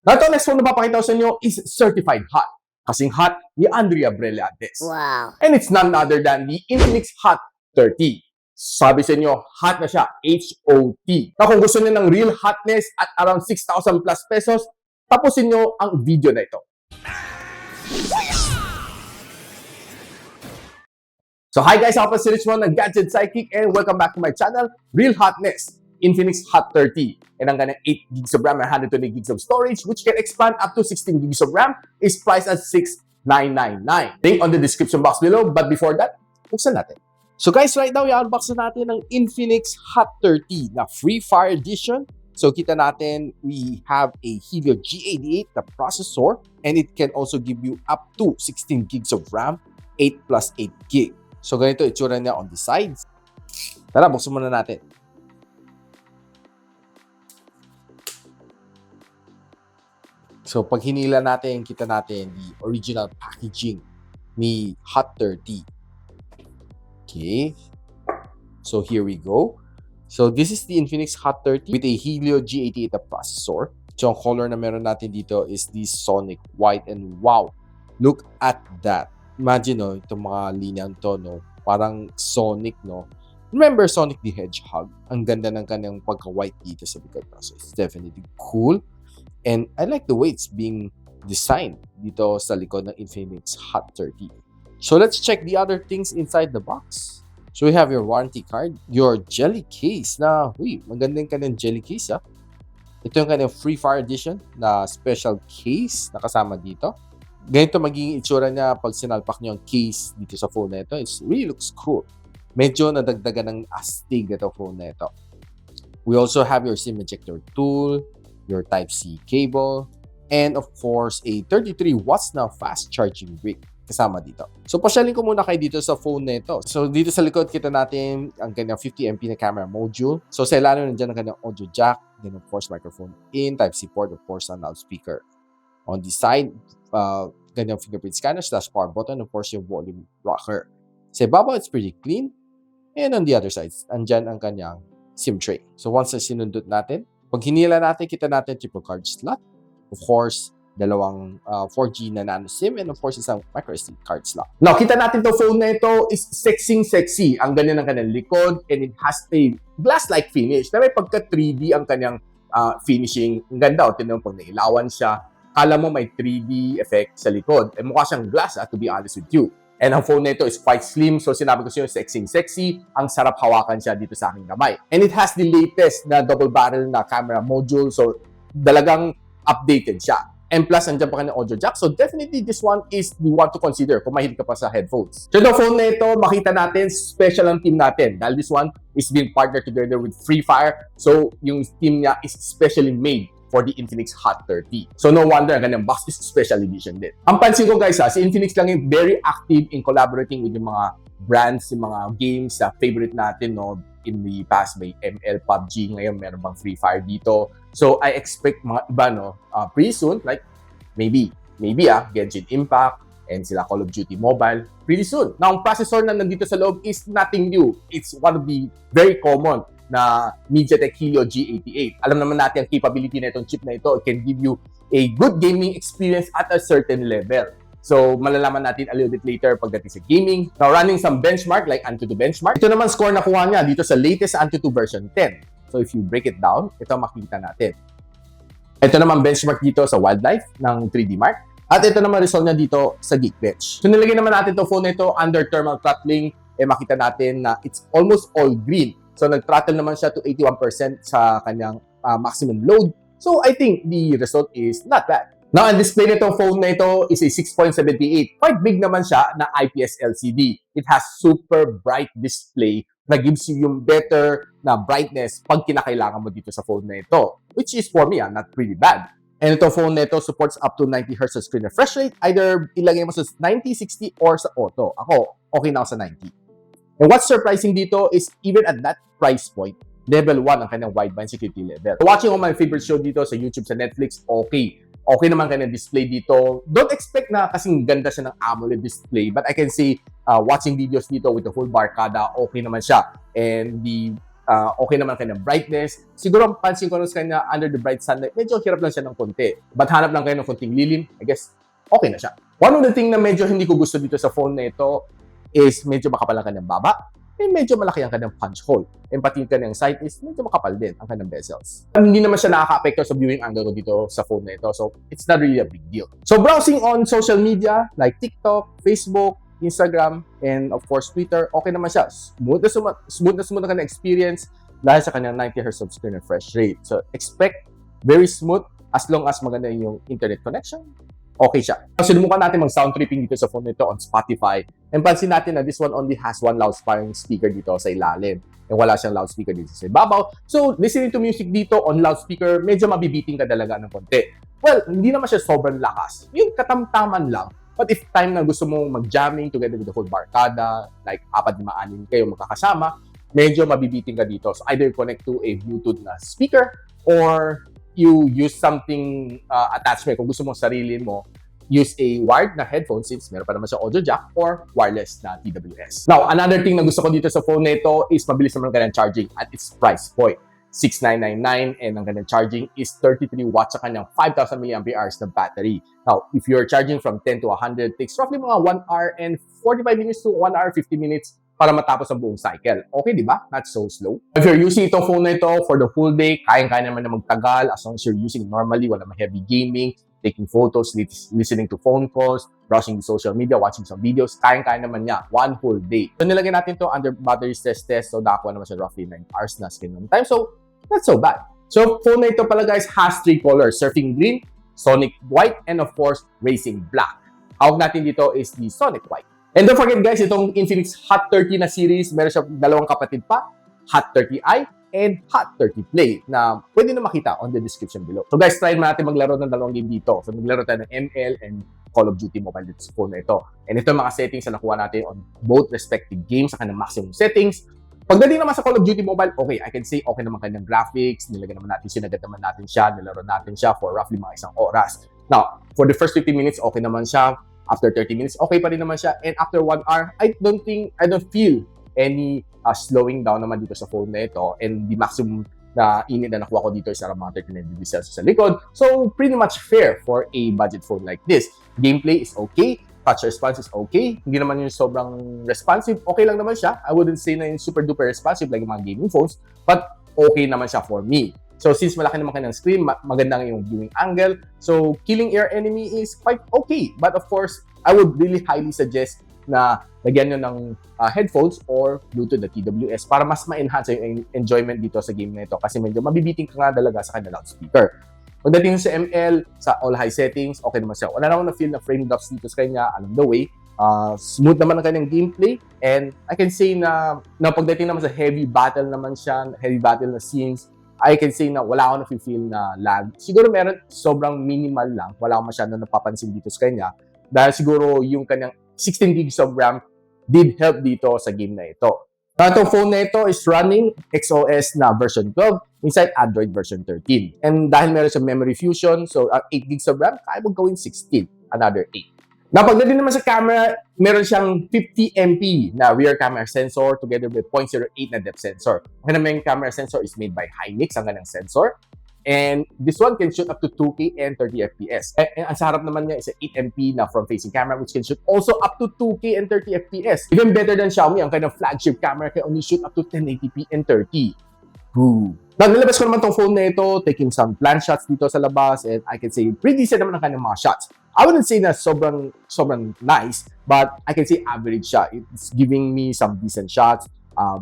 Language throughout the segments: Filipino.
Now, ito next one na papakita ko sa inyo is certified hot. Kasing hot ni Andrea Brillantes. Wow. And it's none other than the INFINIX Hot 30. Sabi sa inyo, hot na siya, HOT. Now, kung gusto niyo ng real hotness at around 6,000 plus pesos, tapusin niyo ang video na ito. So, hi guys, ako po si Richmond ng Gadget Sidekick and welcome back to my channel, Real Hotness, INFINIX Hot 30. And ang kanyang 8 gigs of RAM and 120 gigs of storage, which can expand up to 16 gigs of RAM, is priced at $6,999. Link on the description box below. But before that, buksan natin. So guys, right now, i-unbox na natin ang INFINIX Hot 30 na Free Fire Edition. So kita natin, we have a Helio G88 na processor and it can also give you up to 16 gigs of RAM, 8 plus 8 gig. So ganito itsura niya on the sides. Tara, buksan muna natin. So pag hinila natin, kita natin the original packaging ni Hot 30. Okay. So here we go. So this is the INFINIX Hot 30 with a Helio G88 na processor. So ang color na meron natin dito is the Sonic White, and wow, look at that. Imagine, no, itong mga linyang to, no, parang Sonic, no. Remember Sonic the Hedgehog? Ang ganda ng kanyang pagka-white dito sa likod. So it's definitely cool. And I like the way it's being designed dito sa likod ng INFINIX Hot 30. So let's check the other things inside the box. So we have your warranty card, your jelly case na, maganda yung kanyang jelly case, ha. Ito yung kanyang Free Fire Edition na special case na kasama dito. Ganito magiging itsura niya pag sinalpak niyo ang case dito sa phone na ito. It really looks cool. Medyo nadagdagan ng astig ito phone na ito. We also have your SIM ejector tool, your Type-C cable, and of course, a 33 watts na fast charging brick kasama dito. So, pasyalin ko muna kayo dito sa phone na ito. So, dito sa likod, kita natin ang kanyang 50MP na camera module. So, sa ilalim nandiyan ang kanyang audio jack, then of course, microphone in, Type-C port, of course, and loudspeaker. On the side, ganyang fingerprint scanner / power button, of course, yung volume rocker. Sa ibabaw, it's pretty clean. And on the other side, andyan ang kanyang SIM tray. So once na sinundot natin, pag hinila natin, kita natin triple card slot. Of course, dalawang 4G na nano SIM, and of course, isang microSD card slot. Now, kita natin to phone na ito is sexy. Ang ganyan ng kanyang likod, and it has a glass-like finish na may pagka 3D ang kanyang finishing. Ang ganda, tinan mo pag nailawan siya. Kala mo may 3D effect sa likod. Eh, mukha siyang glass, to be honest with you. And ang phone nito is quite slim. So, sinabi ko sa inyo, sexy. Ang sarap hawakan siya dito sa aking kamay. And it has the latest na double barrel na camera module. So, dalagang updated siya. And plus, andyan pa kanyang audio jack. So, definitely, this one is the one to consider kung mahilig ka pa sa headphones. So, itong phone na ito, makita natin, special ang team natin. Dahil this one is being partnered together with Free Fire. So, yung team niya is specially made for the INFINIX Hot 30. So no wonder ang kanyang box is special edition din. Ang pansin ko guys, si INFINIX lang yung very active in collaborating with yung mga brands, yung mga games na favorite natin, no? In the past, may ML, PUBG, ngayon meron bang Free Fire dito. So I expect mga iba, no, pretty soon, like maybe, Genshin Impact, and sila Call of Duty Mobile, pretty soon. Now, ang processor na nandito sa loob is nothing new. It's one of the very common na MediaTek Helio G88. Alam naman natin ang capability na itong chip na ito. It can give you a good gaming experience at a certain level. So, malalaman natin a little bit later pagdating sa gaming. Now, running some benchmark like Antutu benchmark. Ito naman score na kuha niya dito sa latest Antutu version 10. So, if you break it down, ito makikita natin. Ito naman benchmark dito sa Wildlife ng 3D Mark. At ito naman result niya dito sa Geekbench. So, nilagay naman natin itong phone na ito under thermal throttling. Makita natin na it's almost all green. So, nag-throttle naman siya to 81% sa kanyang maximum load. So, I think the result is not bad. Now, ang display nitong phone na ito is a 6.78. Quite big naman siya na IPS LCD. It has super bright display na gives you yung better na brightness pag kinakailangan mo dito sa phone na ito. Which is, for me, not pretty bad. And itong phone na ito supports up to 90 Hz screen refresh rate. Either ilagay mo sa 90, 60, or sa auto. Ako, okay na ako sa 90. And what's surprising dito is even at that price point, level 1 ang kanyang wideband security level. So watching all my favorite show dito sa YouTube, sa Netflix, okay. Okay naman kanyang display dito. Don't expect na kasing ganda siya ng AMOLED display, but I can say watching videos dito with the full barcada, okay naman siya. And the Okay naman kayo ng brightness. Siguro ang pansin ko sa kanya, under the bright sunlight, medyo hirap lang siya ng konti. But hanap lang kayo ng konting lilim, I guess, okay na siya. One of the thing na medyo hindi ko gusto dito sa phone na ito is medyo makapal ang kanyang baba, and medyo malaki ang kanyang punch hole. And pati yung kanyang side is medyo makapal din ang kanyang bezels. Hindi naman siya nakaka-apekto sa viewing angle ko dito sa phone na ito. So, it's not really a big deal. So, browsing on social media like TikTok, Facebook, Instagram, and of course, Twitter, okay naman siya. Smooth na kanyang experience dahil sa kanyang 90 Hz of screen refresh rate. So, expect very smooth as long as maganda yung internet connection. Okay siya. Sinubukan natin mag-sound tripping dito sa phone nito on Spotify. And pansin natin na this one only has one loudspeaker speaker dito sa ilalim. And wala siyang loudspeaker dito sa ibabaw. So, listening to music dito on loudspeaker, medyo mabibiting ka talaga ng konti. Well, hindi naman siya sobrang lakas. Yung katamtaman lang. But if time na gusto mong mag-jamming together with the whole barkada, like 4-5-6 kayo magkakasama, medyo mabibiting ka dito. So, either connect to a Bluetooth na speaker or you use something attachment. Kung gusto mong sarili mo, use a wired na headphone since meron pa naman siya audio jack or wireless na TWS. Now, another thing na gusto ko dito sa phone na ito is mabilis naman ang kanyang charging at its price point. 6,999 and ang kanyang charging is 33 watts sa kanyang 5,000 mAh na battery. Now, if you're charging from 10 to 100, takes roughly mga 1 hour and 45 minutes to 1 hour 50 minutes para matapos ang buong cycle. Okay, di ba? Not so slow. If you're using itong phone na ito for the whole day, kayang-kaya naman na magtagal as long as you're using normally, wala heavy gaming, taking photos, listening to phone calls, browsing social media, watching some videos, kayang-kaya naman niya one whole day. So, nilagay natin to under battery stress test. So, nakakuha naman siya roughly 9 hours na screen on time. So, not so bad. So, phone na ito pala guys has 3 colors. Surfing green, Sonic white, and of course, racing black. Hawag natin dito is the Sonic white. And don't forget guys, itong Infinix Hot 30 na series, meron siya dalawang kapatid pa, Hot 30i and Hot 30 Play na pwede na makita on the description below. So guys, try natin maglaro ng dalawang game dito. So maglaro tayo ng ML and Call of Duty Mobile dito sa phone na ito. And ito mga settings na nakuha natin on both respective games sa kanyang maximum settings. Pagdating naman sa Call of Duty Mobile, okay, I can say okay naman kanyang graphics, nilagay naman natin, sinagad naman natin siya, nilaro natin siya for roughly mga 1 oras. Now, for the first 50 minutes, okay naman siya. After 30 minutes, okay pa rin naman siya. And after 1 hour, I don't feel any slowing down naman dito sa phone na ito. And the maximum na init na nakuha ko dito is around mga 39 degrees Celsius sa likod. So, pretty much fair for a budget phone like this. Gameplay is okay. Touch response is okay. Hindi naman yung sobrang responsive. Okay lang naman siya. I wouldn't say na yung super duper responsive like yung mga gaming phones. But okay naman siya for me. So, since malaki naman kanyang screen, maganda yung viewing angle. So, killing air enemy is quite okay. But of course, I would really highly suggest na lagyan nyo ng headphones or Bluetooth na TWS para mas ma-enhance yung enjoyment dito sa game na ito. Kasi medyo mabibiting ka nga talaga sa kanyang loudspeaker. Pagdating sa ML, sa all high settings, okay naman siya. Wala naman na feel na frame drops dito sa kanya along the way. Smooth naman ang kanyang gameplay. And I can say na pagdating naman sa heavy battle naman siya, heavy battle na scenes, I can say na wala akong na-feel na lag. Siguro meron sobrang minimal lang. Wala akong masyadong napapansin dito sa kanya. Dahil siguro yung kanyang 16 gigs of RAM did help dito sa game na ito. Itong phone na ito is running XOS na version 12 inside Android version 13. And dahil meron siyang memory fusion, so 8 gigs of RAM, kaya mo gawin 16, another 8. Now, pagdating naman sa camera, meron siyang 50 MP na rear camera sensor together with 0.08 na depth sensor. Ang main camera sensor is made by INFINIX, ang kanyang sensor. And this one can shoot up to 2K and 30 FPS. And ang sa harap naman niya is a 8 MP na front-facing camera which can shoot also up to 2K and 30 FPS. Even better than Xiaomi, ang kanyang flagship camera can only shoot up to 1080p and 30. Ooh. Now, nilabas ko naman tong phone na ito, taking some plant shots dito sa labas, and I can say pretty decent naman ang kanyang mga shots. I wouldn't say na sobrang nice, but I can say average siya. It's giving me some decent shots,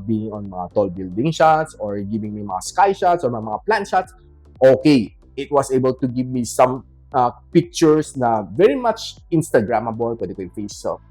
being on mga tall building shots, or giving me mga sky shots, or mga plant shots. Okay, it was able to give me some pictures na very much Instagrammable, pwede ko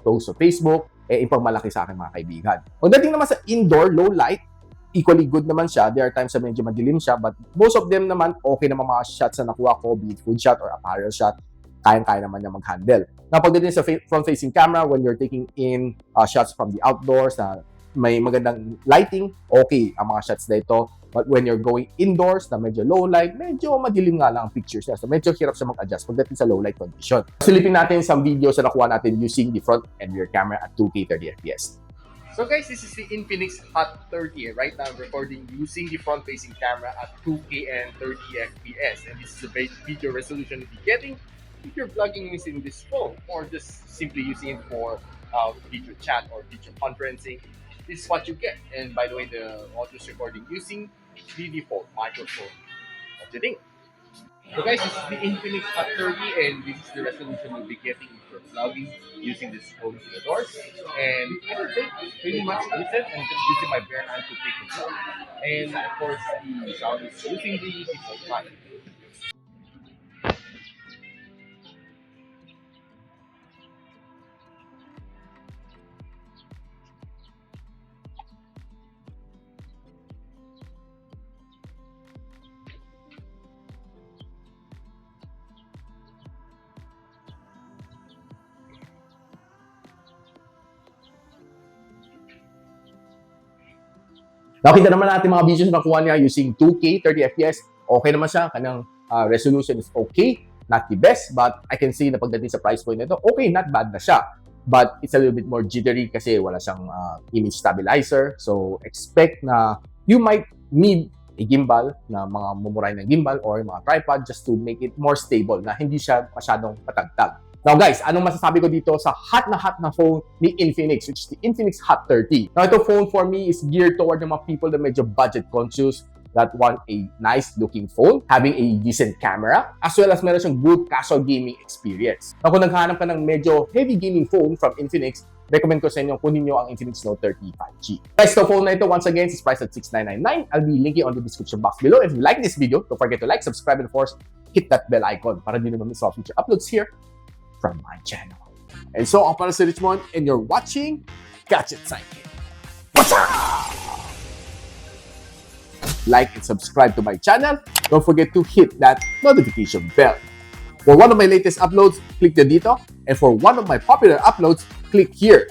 post sa Facebook, ipagmalaki sa aking mga kaibigan. Pagdating naman sa indoor, low light, equally good naman siya. There are times na medyo madilim siya, but most of them naman, okay naman mga shots na nakuha ko, be it food shot or apparel shot, kayang-kaya naman niya mag-handle. Now, pagdating sa front-facing camera, when you're taking in shots from the outdoors na may magandang lighting, okay ang mga shots na ito. But when you're going indoors na medyo low light, medyo madilim nga lang ang pictures niya. So, medyo hirap siya mag-adjust pagdating sa low light condition. Silipin natin some videos na nakuha natin using the front and rear camera at 2K 30 FPS. So guys, this is the Infinix Hot 30. Right now I'm recording using the front-facing camera at 2K and 30 FPS. And this is the video resolution you'll be getting if you're vlogging using this phone or just simply using it for video chat or video conferencing. This is what you get. And by the way, the audio is recording using the default microphone. What do you think? So guys, this is the Infinix Hot 30 and this is the resolution you'll be getting if you're vlogging using this phone indoors. And I can say pretty much decent and just using my bare hand to take it out. And of course, the sound is using the default mic. Nakita naman natin mga videos na nakuha niya using 2K, 30 FPS. Okay naman siya. Kanyang resolution is okay. Not the best, but I can see na pagdating sa price point nito, okay, not bad na siya. But it's a little bit more jittery kasi wala siyang image stabilizer. So expect na you might need a gimbal na mga mumuray ng gimbal or mga tripod just to make it more stable na hindi siya masyadong patagtag. Now guys, anong masasabi ko dito sa hot na phone ni Infinix, which is the Infinix Hot 30. Now ito phone for me is geared toward the mga people that medyo budget conscious, that want a nice looking phone, having a decent camera, as well as meron siyang good casual gaming experience. Now kung naghahanap ka ng medyo heavy gaming phone from Infinix, recommend ko sa inyo kunin nyo ang Infinix Note 30 5G. Guys, the phone na ito once again is priced at $6,999. I'll be linking on the description box below. If you like this video, don't forget to like, subscribe, and of course, hit that bell icon para di naman miss all future uploads here from my channel. And so, ako para si Richmond, and you're watching Gadget Sidekick. What's up? Like and subscribe to my channel. Don't forget to hit that notification bell. For one of my latest uploads, click the dito. And for one of my popular uploads, click here.